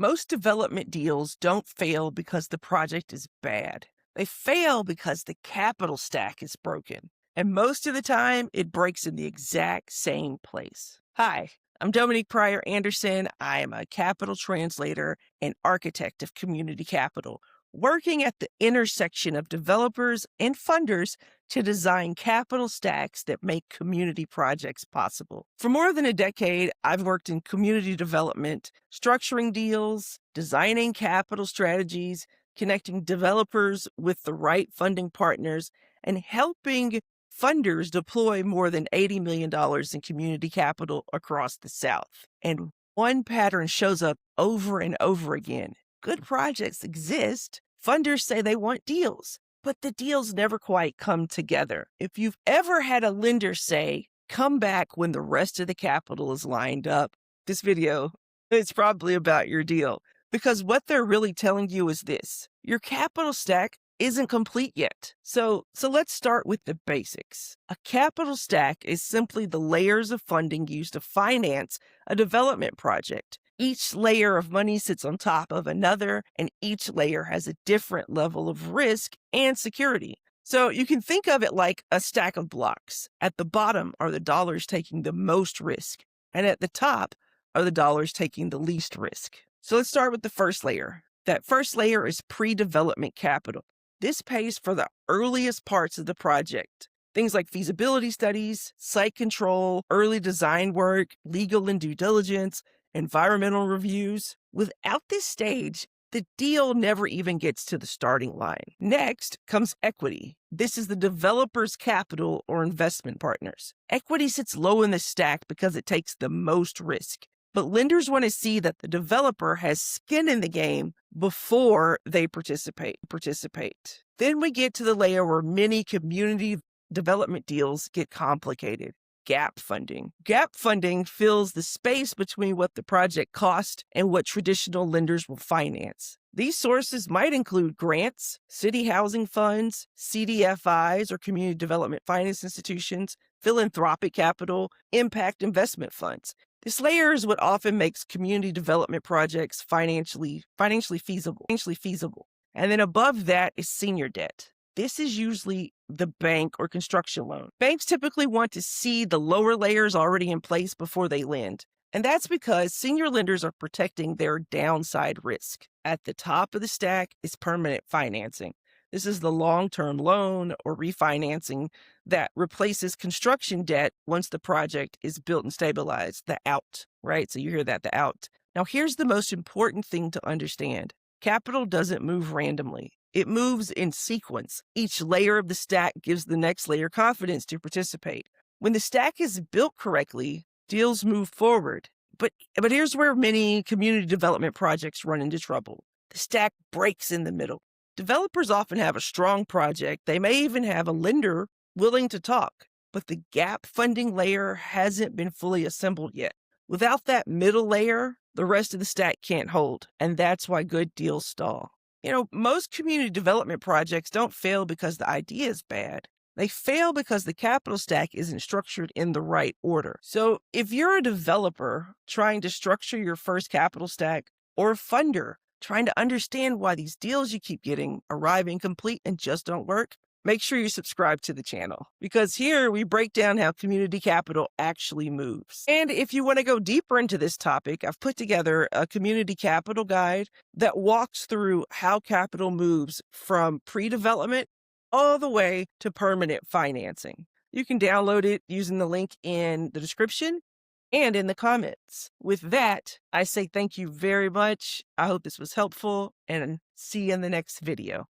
Most development deals don't fail because the project is bad. They fail because the capital stack is broken. And most of the time, it breaks in the exact same place. Hi, I'm Dominique Pryor Anderson. I am a capital translator and architect of community capital, working at the intersection of developers and funders to design capital stacks that make community projects possible. For more than a decade, I've worked in community development, structuring deals, designing capital strategies, connecting developers with the right funding partners, and helping funders deploy more than $80 million in community capital across the South. And one pattern shows up over and over again. Good projects exist. Funders say they want deals, but the deals never quite come together. If you've ever had a lender say, come back when the rest of the capital is lined up, this video is probably about your deal. Because what they're really telling you is this: your capital stack isn't complete yet. So let's start with the basics. A capital stack is simply the layers of funding used to finance a development project. Each layer of money sits on top of another, and each layer has a different level of risk and security. So you can think of it like a stack of blocks. At the bottom are the dollars taking the most risk, and at the top are the dollars taking the least risk. So let's start with the first layer. That first layer is pre-development capital. This pays for the earliest parts of the project. Things like feasibility studies, site control, early design work, legal and due diligence, environmental reviews. Without this stage, the deal never even gets to the starting line. Next comes equity. This is the developer's capital or investment partners. Equity sits low in the stack because it takes the most risk. But lenders want to see that the developer has skin in the game before they participate. Then we get to the layer where many community development deals get complicated. Gap funding. Gap funding fills the space between what the project cost and what traditional lenders will finance. These sources might include grants, city housing funds, CDFIs or community development finance institutions, philanthropic capital, impact investment funds. This layer is what often makes community development projects financially feasible. And then above that is senior debt. This is usually the bank or construction loan. Banks typically want to see the lower layers already in place before they lend. And that's because senior lenders are protecting their downside risk. At the top of the stack is permanent financing. This is the long-term loan or refinancing that replaces construction debt once the project is built and stabilized, the out, right? So you hear that, the out. Now, here's the most important thing to understand. Capital doesn't move randomly. It moves in sequence. Each layer of the stack gives the next layer confidence to participate. When the stack is built correctly, deals move forward. But here's where many community development projects run into trouble. The stack breaks in the middle. Developers often have a strong project. They may even have a lender willing to talk, but the gap funding layer hasn't been fully assembled yet. Without that middle layer, the rest of the stack can't hold, and that's why good deals stall. Most community development projects don't fail because the idea is bad. They fail because the capital stack isn't structured in the right order. So if you're a developer trying to structure your first capital stack, or a funder trying to understand why these deals you keep getting arrive incomplete and just don't work, make sure you subscribe to the channel, because here we break down how community capital actually moves. And if you want to go deeper into this topic, I've put together a community capital guide that walks through how capital moves from pre-development all the way to permanent financing. You can download it using the link in the description and in the comments. With that, I say thank you very much. I hope this was helpful, and see you in the next video.